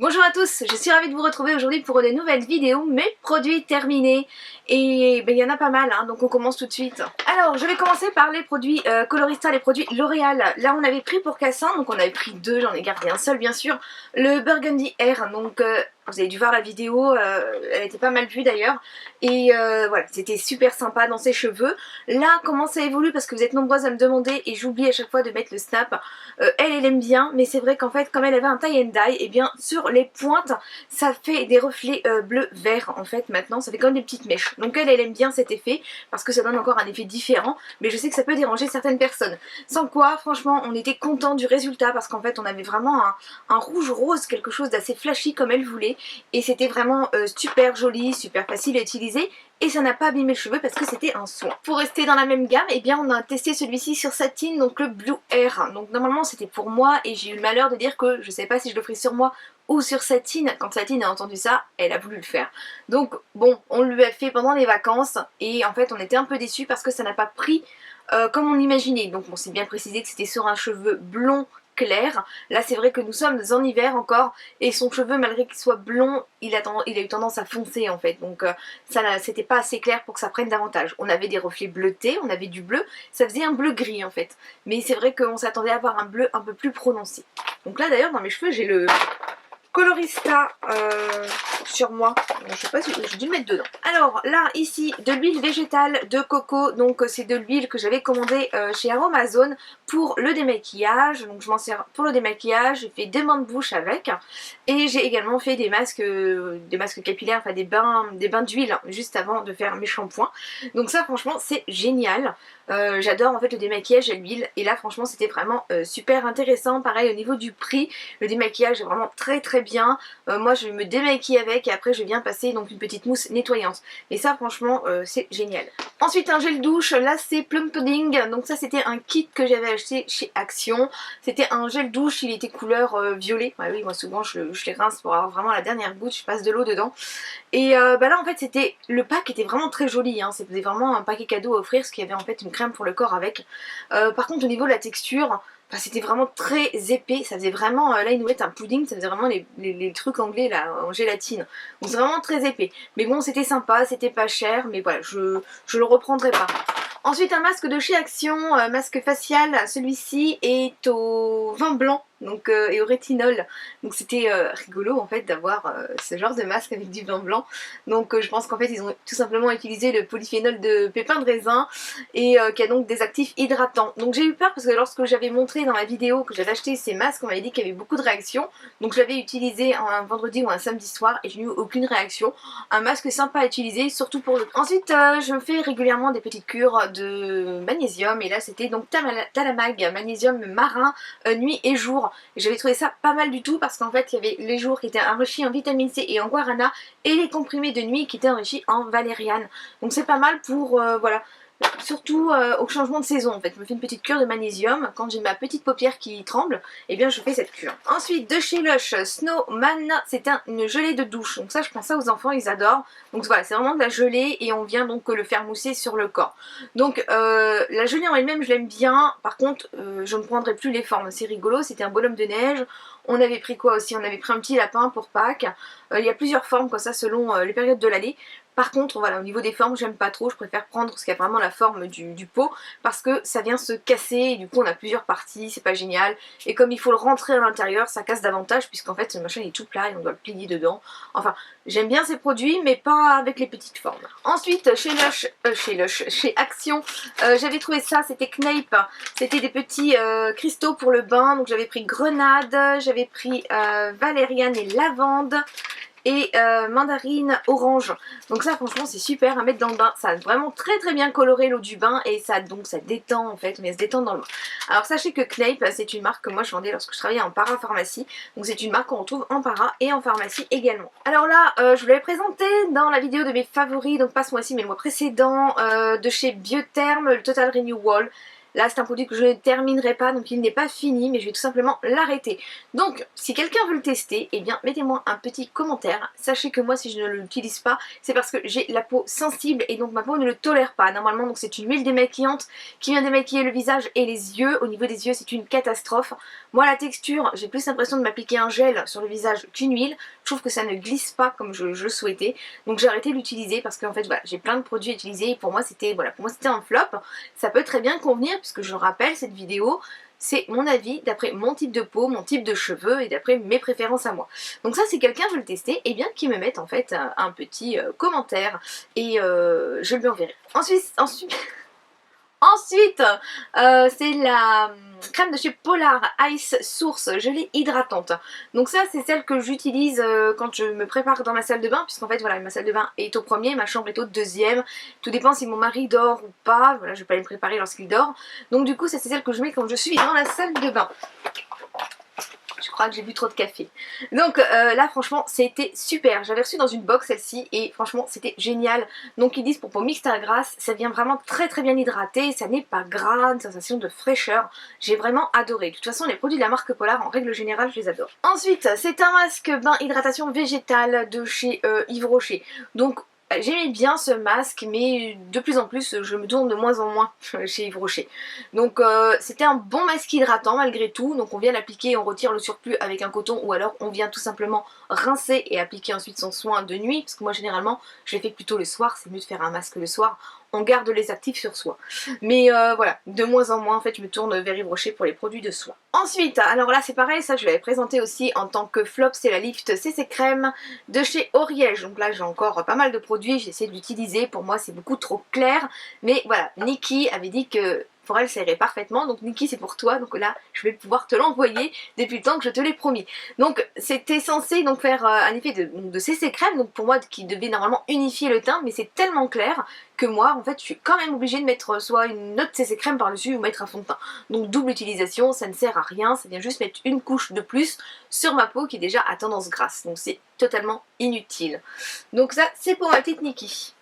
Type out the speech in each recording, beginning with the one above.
Bonjour à tous, je suis ravie de vous retrouver aujourd'hui pour une nouvelle vidéo, mes produits terminés. Et il y en a pas mal, donc on commence tout de suite. Alors, je vais commencer par les produits Colorista, les produits L'Oréal. Là, on avait pris pour Cassin, donc on avait pris deux, j'en ai gardé un seul bien sûr. Le Burgundy Air, donc vous avez dû voir la vidéo, elle était pas mal vue d'ailleurs. Et voilà, c'était super sympa dans ses cheveux. Là, comment ça évolue, parce que vous êtes nombreuses à me demander, et j'oublie à chaque fois de mettre le snap. Elle aime bien, mais c'est vrai qu'en fait, comme elle avait un tie and dye, et bien sur les pointes, ça fait des reflets bleu-vert en fait maintenant, ça fait comme des petites mèches. Donc elle aime bien cet effet, parce que ça donne encore un effet différent, mais je sais que ça peut déranger certaines personnes. Sans quoi, franchement, on était content du résultat, parce qu'en fait, on avait vraiment un rouge-rose, quelque chose d'assez flashy comme elle voulait, et c'était vraiment super joli, super facile à utiliser, et ça n'a pas abîmé le cheveu parce que c'était un soin. Pour rester dans la même gamme, eh bien on a testé celui-ci sur Satin, donc le Blue Air. Donc normalement c'était pour moi et j'ai eu le malheur de dire que je sais pas si je le ferai sur moi ou sur Satin. Quand Satin a entendu ça, elle a voulu le faire. Donc bon, on lui a fait pendant les vacances et en fait on était un peu déçus parce que ça n'a pas pris comme on imaginait. Donc on s'est bien précisé que c'était sur un cheveu blond clair. Là c'est vrai que nous sommes en hiver encore et son cheveu, malgré qu'il soit blond, il a eu tendance à foncer en fait, donc c'était pas assez clair pour que ça prenne davantage. On avait des reflets bleutés, on avait du bleu, ça faisait un bleu gris en fait, mais c'est vrai qu'on s'attendait à avoir un bleu un peu plus prononcé. Donc là d'ailleurs dans mes cheveux j'ai le Colorista sur moi, je sais pas si j'ai dû le mettre dedans. Alors là ici de l'huile végétale de coco, donc c'est de l'huile que j'avais commandée chez Aromazone pour le démaquillage, donc je m'en sers pour le démaquillage, j'ai fait des bains de bouche avec et j'ai également fait des masques capillaires, enfin des bains d'huile juste avant de faire mes shampoings. Donc ça franchement c'est génial. J'adore en fait le démaquillage à l'huile et là franchement c'était vraiment super intéressant. Pareil au niveau du prix, le démaquillage est vraiment très bien. Moi je me démaquille avec et après je viens passer donc une petite mousse nettoyante. Et ça franchement c'est génial. Ensuite un gel douche, là c'est Plum Pudding, donc ça c'était un kit que j'avais acheté chez Action. C'était un gel douche, il était couleur violet. Ouais, oui, moi souvent je les rince pour avoir vraiment la dernière goutte, je passe de l'eau dedans. Et là en fait c'était, le pack était vraiment très joli, c'était vraiment un paquet cadeau à offrir parce qu'il y avait en fait une crème pour le corps avec. Par contre au niveau de la texture, c'était vraiment très épais, ça faisait vraiment, là ils nous mettent un pudding, ça faisait vraiment les trucs anglais là en gélatine. Donc c'est vraiment très épais. Mais bon c'était sympa, c'était pas cher, mais voilà, je le reprendrai pas. Ensuite un masque de chez Action, masque facial, celui-ci est au vin blanc donc, et au rétinol. Donc c'était rigolo en fait d'avoir ce genre de masque avec du vin blanc. Donc je pense qu'en fait ils ont tout simplement utilisé le polyphénol de pépins de raisin et qui a donc des actifs hydratants. Donc j'ai eu peur parce que lorsque j'avais montré dans la vidéo que j'avais acheté ces masques, on m'avait dit qu'il y avait beaucoup de réactions. Donc je l'avais utilisé un vendredi ou un samedi soir et je n'ai eu aucune réaction. Un masque sympa à utiliser, surtout pour le... Ensuite je me fais régulièrement des petites cures de magnésium et là c'était donc Talamag magnésium marin nuit et jour. Et j'avais trouvé ça pas mal du tout parce qu'en fait il y avait les jours qui étaient enrichis en vitamine C et en guarana et les comprimés de nuit qui étaient enrichis en valériane. Donc c'est pas mal pour voilà, surtout au changement de saison en fait. Je me fais une petite cure de magnésium quand j'ai ma petite paupière qui tremble, et bien je fais cette cure. Ensuite de chez Lush, Snowman, c'est une gelée de douche. Donc ça je pense ça aux enfants, ils adorent. Donc voilà, c'est vraiment de la gelée et on vient donc le faire mousser sur le corps. Donc la gelée en elle-même je l'aime bien. Par contre je ne prendrai plus les formes, c'est rigolo, c'était un bonhomme de neige. On avait pris quoi aussi? On avait pris un petit lapin pour Pâques. Il y a plusieurs formes comme ça selon les périodes de l'année. Par contre, voilà, au niveau des formes, j'aime pas trop, je préfère prendre ce qui a vraiment la forme du pot parce que ça vient se casser et du coup on a plusieurs parties, c'est pas génial. Et comme il faut le rentrer à l'intérieur, ça casse davantage puisqu'en fait ce machin est tout plat et on doit le plier dedans. Enfin, j'aime bien ces produits mais pas avec les petites formes. Ensuite, chez Action, j'avais trouvé ça, c'était Knape, c'était des petits cristaux pour le bain, donc j'avais pris grenade, j'avais pris valériane et lavande et mandarine orange. Donc ça franchement c'est super à mettre dans le bain, ça a vraiment très bien coloré l'eau du bain et ça détend en fait, mais se détend dans le bain. Alors sachez que Knape c'est une marque que moi je vendais lorsque je travaillais en parapharmacie, donc c'est une marque qu'on retrouve en para et en pharmacie également. Alors là je vous l'avais présenté dans la vidéo de mes favoris, donc pas ce mois-ci mais le mois précédent, de chez Biotherm, le Total Renewal. Là c'est un produit que je ne terminerai pas, donc il n'est pas fini, mais je vais tout simplement l'arrêter. Donc si quelqu'un veut le tester, eh bien mettez-moi un petit commentaire. Sachez que moi si je ne l'utilise pas, c'est parce que j'ai la peau sensible et donc ma peau ne le tolère pas. Normalement donc c'est une huile démaquillante qui vient démaquiller le visage et les yeux. Au niveau des yeux c'est une catastrophe. Moi la texture, j'ai plus l'impression de m'appliquer un gel sur le visage qu'une huile. Je trouve que ça ne glisse pas comme je le souhaitais. Donc j'ai arrêté de l'utiliser parce qu'en fait voilà, j'ai plein de produits utilisés et pour moi c'était un flop. Ça peut très bien convenir puisque je rappelle cette vidéo, c'est mon avis d'après mon type de peau, mon type de cheveux et d'après mes préférences à moi. Donc ça si quelqu'un veut le tester, et bien qu'il me mette en fait un petit commentaire et je lui enverrai. Ensuite, c'est la crème de chez Polar Ice Source gelée hydratante. Donc ça c'est celle que j'utilise quand je me prépare dans ma salle de bain, puisqu'en fait voilà, ma salle de bain est au premier, ma chambre est au deuxième. Tout dépend si mon mari dort ou pas, voilà, je vais pas aller me préparer lorsqu'il dort. Donc du coup ça c'est celle que je mets quand je suis dans la salle de bain. Je crois que j'ai bu trop de café. Donc là franchement c'était super. J'avais reçu dans une box celle-ci et franchement c'était génial. Donc ils disent pour peau mixte à grasse, ça vient vraiment très bien hydraté. Ça n'est pas gras, une sensation de fraîcheur. J'ai vraiment adoré. De toute façon les produits de la marque Polar en règle générale je les adore. Ensuite c'est un masque bain hydratation végétale de chez Yves Rocher. Donc j'aimais bien ce masque mais de plus en plus je me tourne de moins en moins chez Yves Rocher. Donc c'était un bon masque hydratant malgré tout. Donc on vient l'appliquer, on retire le surplus avec un coton ou alors on vient tout simplement rincer et appliquer ensuite son soin de nuit. Parce que moi généralement je l'ai fait plutôt le soir, c'est mieux de faire un masque le soir. On garde les actifs sur soi. Mais voilà, de moins en moins en fait je me tourne vers Yves Rocher pour les produits de soin. Ensuite, alors là c'est pareil, ça je l'avais présenté aussi en tant que flop, c'est la Lift CC Crème de chez Oriège. Donc là j'ai encore pas mal de produits, j'ai essayé de l'utiliser, pour moi c'est beaucoup trop clair. Mais voilà, Nikki avait dit que pour elle ça irait parfaitement, donc Nikki c'est pour toi, donc là je vais pouvoir te l'envoyer depuis le temps que je te l'ai promis. Donc c'était censé donc faire un effet de CC crème, donc pour moi qui devait normalement unifier le teint, mais c'est tellement clair que moi en fait je suis quand même obligée de mettre soit une autre CC crème par dessus ou mettre un fond de teint. Donc double utilisation, ça ne sert à rien, ça vient juste mettre une couche de plus sur ma peau qui est déjà à tendance grasse, donc c'est totalement inutile. Donc ça c'est pour ma petite Nikki.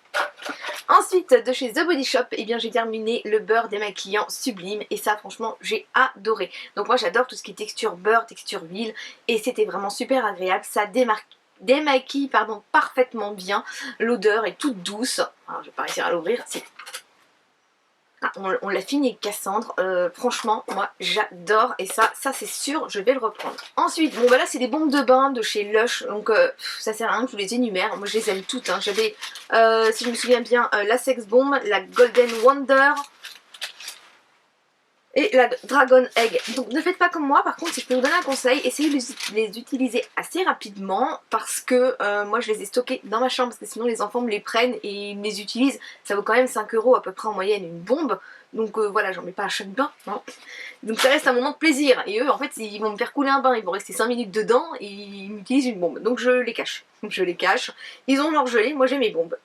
Ensuite de chez The Body Shop, eh bien j'ai terminé le beurre démaquillant sublime et ça franchement j'ai adoré. Donc moi j'adore tout ce qui est texture beurre, texture huile et c'était vraiment super agréable, ça démaquille parfaitement bien, l'odeur est toute douce. Alors je vais pas réussir à l'ouvrir, si. Ah, on l'a fini avec Cassandre, franchement moi j'adore et ça c'est sûr je vais le reprendre. Ensuite bon bah là c'est des bombes de bain de chez Lush, donc ça sert à rien que je vous les énumère, moi je les aime toutes hein. J'avais si je me souviens bien la Sex Bomb, la Golden Wonder et la Dragon Egg. Donc ne faites pas comme moi, par contre si je peux vous donner un conseil, essayez de les utiliser assez rapidement parce que moi je les ai stockés dans ma chambre parce que sinon les enfants me les prennent et ils me les utilisent. Ça vaut quand même 5 € à peu près en moyenne une bombe. Donc voilà, j'en mets pas à chaque bain, non. Donc ça reste un moment de plaisir. Et eux en fait ils vont me faire couler un bain, ils vont rester 5 minutes dedans et ils m'utilisent une bombe. Donc je les cache. Ils ont leur gelée, moi j'ai mes bombes.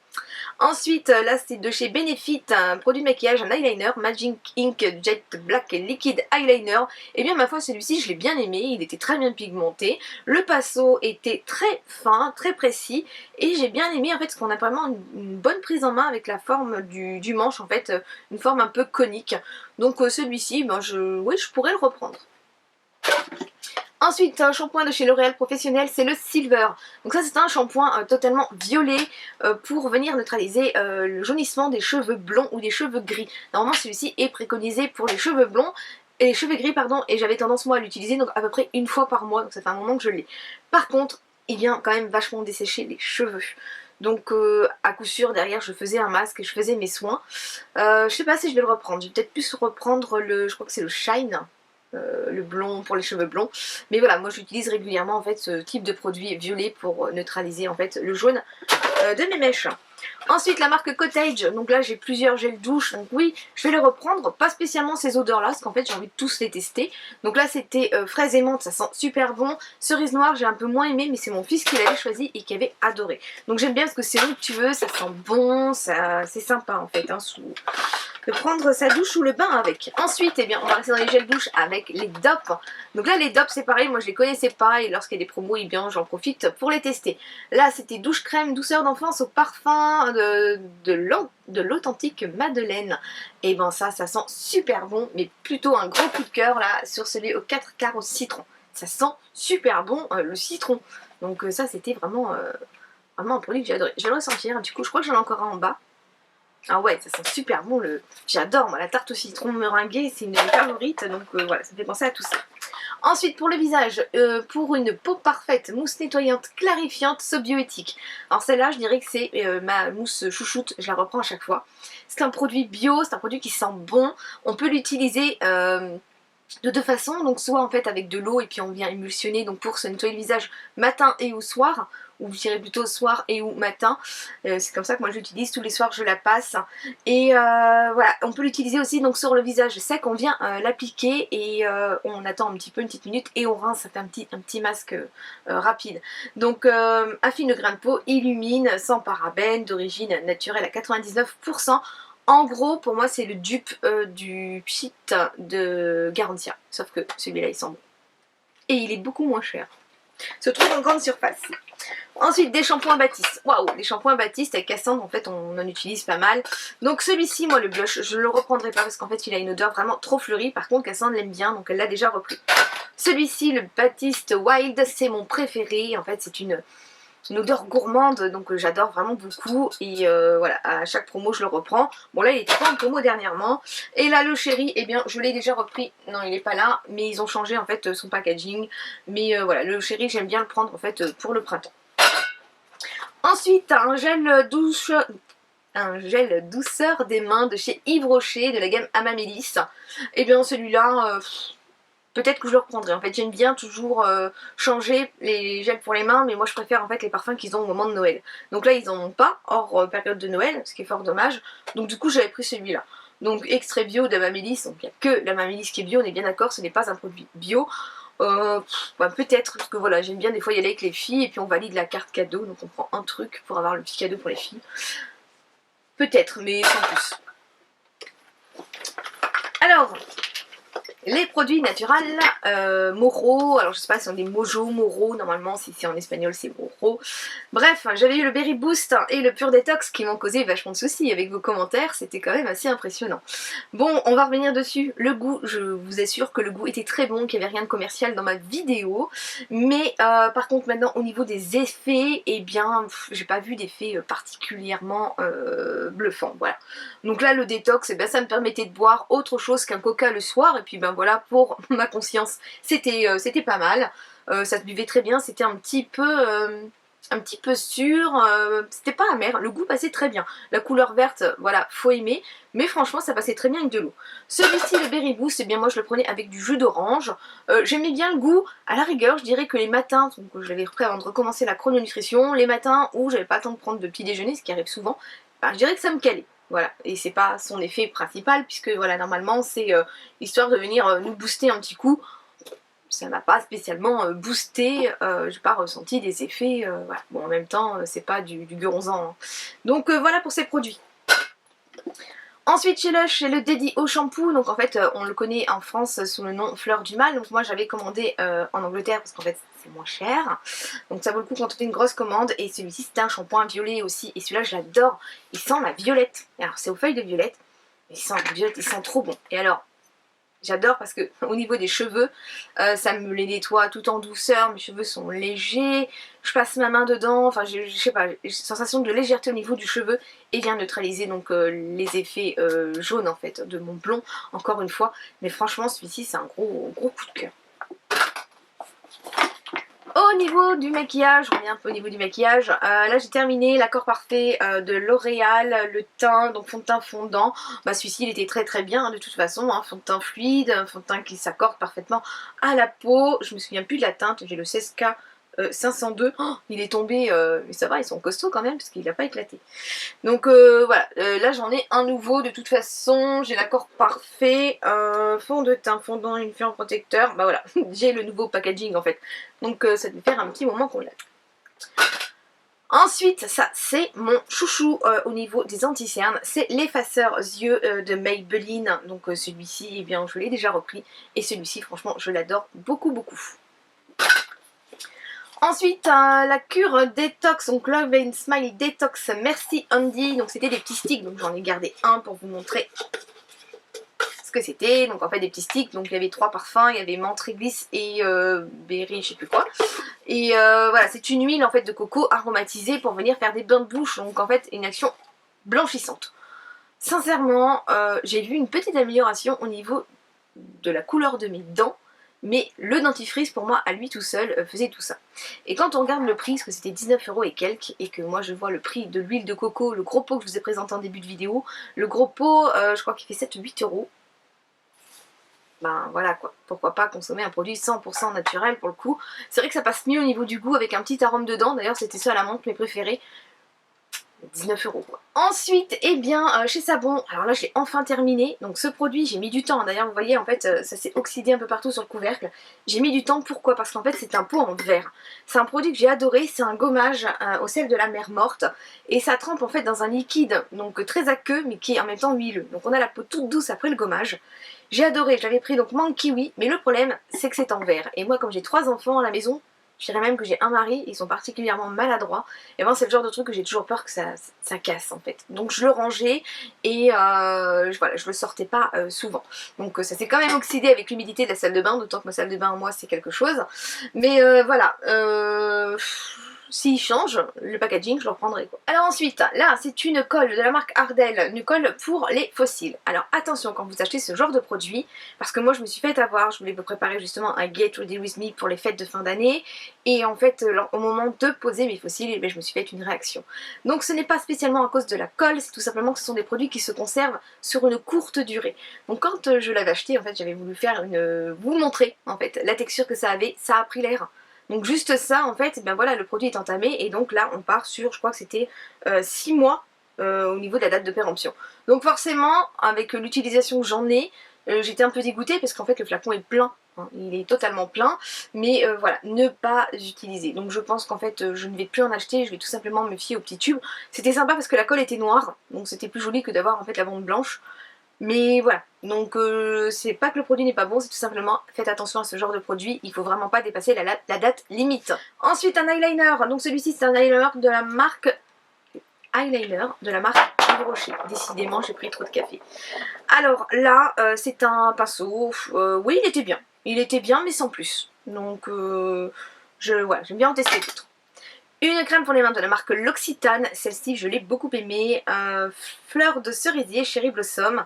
Ensuite, là c'est de chez Benefit, un produit de maquillage, un eyeliner, Magic Ink Jet Black Liquid Eyeliner. Et bien ma foi celui-ci je l'ai bien aimé, il était très bien pigmenté, le pinceau était très fin, très précis et j'ai bien aimé en fait parce qu'on a vraiment une bonne prise en main avec la forme du manche en fait, une forme un peu conique. Donc celui-ci, ben, je pourrais le reprendre. Ensuite, un shampoing de chez L'Oréal Professionnel, c'est le Silver. Donc ça c'est un shampoing totalement violet pour venir neutraliser le jaunissement des cheveux blonds ou des cheveux gris. Normalement celui-ci est préconisé pour les cheveux blonds et les cheveux gris pardon, et j'avais tendance moi à l'utiliser donc à peu près une fois par mois, donc ça fait un moment que je l'ai. Par contre, il vient quand même vachement dessécher les cheveux. Donc à coup sûr derrière je faisais un masque et je faisais mes soins. Je sais pas si je vais le reprendre, je vais peut-être plus reprendre je crois que c'est le Shine. Le blond pour les cheveux blonds, mais voilà moi j'utilise régulièrement en fait ce type de produit violet pour neutraliser en fait le jaune de mes mèches. Ensuite la marque Cottage, donc là j'ai plusieurs gels douche, donc oui je vais les reprendre, pas spécialement ces odeurs là parce qu'en fait j'ai envie de tous les tester. Donc là c'était fraise et menthe, ça sent super bon, cerise noire j'ai un peu moins aimé mais c'est mon fils qui l'avait choisi et qui avait adoré. Donc j'aime bien parce que c'est onctueux, ça sent bon, c'est sympa en fait hein, de prendre sa douche ou le bain avec. Ensuite, eh bien, on va rester dans les gels douche avec les DOP. Donc là, les DOP, c'est pareil, moi je les connaissais pas et lorsqu'il y a des promos, eh bien, j'en profite pour les tester. Là, c'était douche crème, douceur d'enfance au parfum shampoing de l'authentique Madeleine. Et ben ça sent super bon, mais plutôt un gros coup de cœur là sur celui aux 4 quarts au citron. Ça sent super bon le citron. Donc ça c'était vraiment, vraiment un produit que j'ai adoré. Je vais le ressentir, du coup je crois que j'en ai encore un en bas. Ah ouais, ça sent super bon, j'adore moi la tarte au citron meringuée, c'est une de mes favorites, donc voilà, ça me fait penser à tout ça. Ensuite pour le visage, pour une peau parfaite, mousse nettoyante clarifiante sobioéthique. Alors celle-là je dirais que c'est ma mousse chouchoute, je la reprends à chaque fois. C'est un produit bio, c'est un produit qui sent bon, on peut l'utiliser de deux façons, donc soit en fait avec de l'eau et puis on vient émulsionner donc pour se nettoyer le visage matin et au soir, ou je dirais plutôt soir et ou matin, c'est comme ça que moi je l'utilise, tous les soirs je la passe, et voilà, on peut l'utiliser aussi donc sur le visage sec, on vient l'appliquer et on attend un petit peu, une petite minute et on rince, ça fait un petit masque rapide. Donc affine le grain de peau, illumine, sans parabènes, d'origine naturelle à 99%. En gros, pour moi, c'est le dupe du Pchit de Garantia. Sauf que celui-là, il sent bon. Et il est beaucoup moins cher. Se trouve en grande surface. Ensuite, des shampoings Baptiste. Waouh, les shampoings Baptiste avec Cassandre, en fait, on en utilise pas mal. Donc celui-ci, moi, le blush, je le reprendrai pas parce qu'en fait, il a une odeur vraiment trop fleurie. Par contre, Cassandre l'aime bien, donc elle l'a déjà repris. Celui-ci, le Baptiste Wild, c'est mon préféré. En fait, c'est une odeur gourmande, donc j'adore vraiment beaucoup, et voilà, à chaque promo je le reprends. Bon là il était pas en promo dernièrement, et là le chéri, eh bien je l'ai déjà repris, non il est pas là, mais ils ont changé en fait son packaging, mais voilà, le chéri j'aime bien le prendre en fait pour le printemps. Ensuite un gel douche, un gel douceur des mains de chez Yves Rocher de la gamme Amamélis. Et bien celui-là, peut-être que je le reprendrai. En fait, j'aime bien toujours changer les gels pour les mains, mais moi je préfère en fait les parfums qu'ils ont au moment de Noël. Donc là, ils en ont pas, hors période de Noël, ce qui est fort dommage. Donc du coup, j'avais pris celui-là. Donc extrait bio d'Amamélis, donc il n'y a que l'Amamélis qui est bio, on est bien d'accord, ce n'est pas un produit bio. Bah, peut-être, parce que voilà, j'aime bien des fois y aller avec les filles, et puis on valide la carte cadeau, donc on prend un truc pour avoir le petit cadeau pour les filles. Peut-être, mais sans plus. Alors, les produits naturels, Moro, alors je sais pas si on dit Mojo, Moro, normalement si c'est en espagnol c'est Moro. Bref, j'avais eu le Berry Boost et le Pure Detox qui m'ont causé vachement de soucis avec vos commentaires, c'était quand même assez impressionnant. Bon, on va revenir dessus, le goût, je vous assure que le goût était très bon, qu'il n'y avait rien de commercial dans ma vidéo, mais par contre maintenant au niveau des effets, eh bien j'ai pas vu d'effet particulièrement bluffant, voilà. Donc là le détox, eh ben, ça me permettait de boire autre chose qu'un coca le soir, et puis ben voilà, pour ma conscience c'était pas mal, ça se buvait très bien, c'était un petit peu sûr, c'était pas amer, le goût passait très bien. La couleur verte, voilà, faut aimer, mais franchement ça passait très bien avec de l'eau. Celui-ci, le Berry Boost, eh bien moi je le prenais avec du jus d'orange. J'aimais bien le goût, à la rigueur je dirais que les matins, donc je l'avais repris avant de recommencer la chrononutrition, les matins où j'avais pas le temps de prendre de petit déjeuner, ce qui arrive souvent, bah, je dirais que ça me calait. Voilà, et c'est pas son effet principal, puisque voilà, normalement c'est histoire de venir nous booster un petit coup. Ça m'a pas spécialement boosté, j'ai pas ressenti des effets, voilà. Bon en même temps c'est pas du guronzan, hein. Donc voilà pour ces produits. Ensuite chez Lush, j'ai le Daddy Eau Shampoo, donc en fait on le connaît en France sous le nom Fleur du Mal, donc moi j'avais commandé en Angleterre parce qu'en fait c'est moins cher, donc ça vaut le coup quand on fait une grosse commande, et celui-ci c'était un shampoing violet aussi, et celui-là je l'adore, il sent la violette, alors c'est aux feuilles de violette, mais il sent la violette, il sent trop bon, et alors j'adore parce que au niveau des cheveux, ça me les nettoie tout en douceur, mes cheveux sont légers, je passe ma main dedans, enfin je sais pas, j'ai une sensation de légèreté au niveau du cheveu et vient neutraliser donc les effets jaunes en fait de mon blond, encore une fois, mais franchement celui-ci c'est un gros coup de cœur. Au niveau du maquillage, je reviens un peu au niveau du maquillage, là j'ai terminé l'accord parfait de L'Oréal, le teint, donc fond de teint fondant, bah celui-ci il était très bien hein, de toute façon, hein, fond de teint fluide, fond de teint qui s'accorde parfaitement à la peau, je me souviens plus de la teinte, j'ai le 16K 502, oh, il est tombé, mais ça va, ils sont costauds quand même parce qu'il n'a pas éclaté. Donc voilà, là j'en ai un nouveau de toute façon, j'ai l'accord parfait, fond de teint fondant, unifiant protecteur, bah voilà, j'ai le nouveau packaging en fait, donc ça devait faire un petit moment qu'on l'a. Ensuite, ça c'est mon chouchou au niveau des anti-cernes, c'est l'effaceur yeux de Maybelline, donc celui-ci, eh bien je l'ai déjà repris, et celui-ci franchement je l'adore beaucoup. Ensuite, la cure détox, donc Love and Smile Detox Merci Andy. Donc c'était des petits sticks, donc j'en ai gardé un pour vous montrer ce que c'était. Donc en fait des petits sticks, donc il y avait 3 parfums, il y avait menthe, réglisse et berry, je sais plus quoi. Et voilà, c'est une huile en fait de coco aromatisée pour venir faire des bains de bouche, donc en fait une action blanchissante. Sincèrement, j'ai vu une petite amélioration au niveau de la couleur de mes dents. Mais le dentifrice pour moi à lui tout seul faisait tout ça. Et quand on regarde le prix, parce que c'était 19 € et quelques, et que moi je vois le prix de l'huile de coco, le gros pot que je vous ai présenté en début de vidéo, le gros pot je crois qu'il fait 7-8 €. Ben voilà quoi, pourquoi pas consommer un produit 100% naturel pour le coup. C'est vrai que ça passe mieux au niveau du goût avec un petit arôme dedans, d'ailleurs c'était ça à la menthe mes préférés. 19 € quoi. Ensuite, eh bien, chez Savon, alors là je l'ai enfin terminé, donc ce produit j'ai mis du temps, d'ailleurs vous voyez en fait ça s'est oxydé un peu partout sur le couvercle, j'ai mis du temps, pourquoi? Parce qu'en fait c'est un pot en verre, c'est un produit que j'ai adoré, c'est un gommage au sel de la mer morte, et ça trempe en fait dans un liquide, donc très aqueux mais qui est en même temps huileux, donc on a la peau toute douce après le gommage. J'ai adoré, je l'avais pris donc mangue kiwi, mais le problème c'est que c'est en verre, et moi comme j'ai 3 enfants à la maison, je dirais même que j'ai un mari, ils sont particulièrement maladroits. Et moi c'est le genre de truc que j'ai toujours peur que ça casse en fait. Donc je le rangeais et voilà, je le sortais pas souvent. Donc ça s'est quand même oxydé avec l'humidité de la salle de bain, d'autant que ma salle de bain moi c'est quelque chose. Mais voilà, s'il change, le packaging je le reprendrai quoi. Alors ensuite, là c'est une colle de la marque Ardell, une colle pour les fossiles. Alors attention quand vous achetez ce genre de produit, parce que moi je me suis fait avoir, je voulais vous préparer justement un Get Ready With Me pour les fêtes de fin d'année. Et en fait, au moment de poser mes fossiles, je me suis fait une réaction. Donc ce n'est pas spécialement à cause de la colle, c'est tout simplement que ce sont des produits qui se conservent sur une courte durée. Donc quand je l'avais acheté, en fait, j'avais voulu faire vous montrer en fait la texture que ça avait, ça a pris l'air. Donc juste ça, en fait, ben voilà, le produit est entamé et donc là, on part sur, je crois que c'était 6 mois au niveau de la date de péremption. Donc forcément, avec l'utilisation que j'en ai, j'étais un peu dégoûtée parce qu'en fait le flacon est plein. Il est totalement plein, mais voilà, ne pas utiliser. Donc je pense qu'en fait je ne vais plus en acheter, je vais tout simplement me fier au petit tube. C'était sympa parce que la colle était noire, donc c'était plus joli que d'avoir en fait la bande blanche. Mais voilà, donc c'est pas que le produit n'est pas bon, c'est tout simplement faites attention à ce genre de produit, il faut vraiment pas dépasser la date limite. Ensuite un eyeliner, donc celui-ci c'est un eyeliner de la marque Yves Rocher. Décidément j'ai pris trop de café. Alors là c'est un pinceau, oui il était bien mais sans plus. Donc voilà, j'aime bien en tester d'autres. Une crème pour les mains de la marque L'Occitane, celle-ci je l'ai beaucoup aimée, fleur de cerisier Cherry Blossom,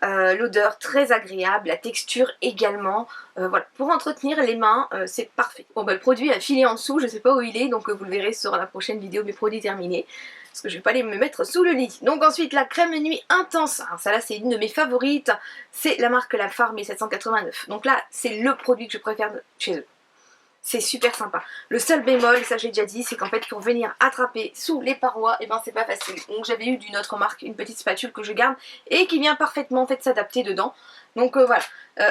l'odeur très agréable, la texture également, voilà, pour entretenir les mains c'est parfait. Bon bah le produit a filé en dessous, je sais pas où il est, donc vous le verrez sur la prochaine vidéo mes produits terminés, parce que je vais pas aller me mettre sous le lit. Donc ensuite la crème nuit intense, alors ça là c'est une de mes favorites, c'est la marque La Farm 1789, donc là c'est le produit que je préfère chez eux. C'est super sympa. Le seul bémol, ça j'ai déjà dit, c'est qu'en fait pour venir attraper sous les parois, et ben c'est pas facile. Donc j'avais eu d'une autre marque une petite spatule que je garde et qui vient parfaitement en fait s'adapter dedans. Donc voilà,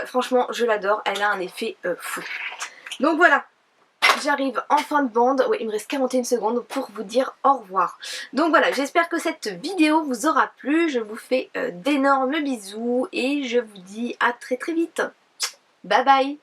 franchement je l'adore, elle a un effet fou. Donc voilà, j'arrive en fin de bande, oui il me reste 41 secondes pour vous dire au revoir. Donc voilà, j'espère que cette vidéo vous aura plu, je vous fais d'énormes bisous et je vous dis à très très vite. Bye bye.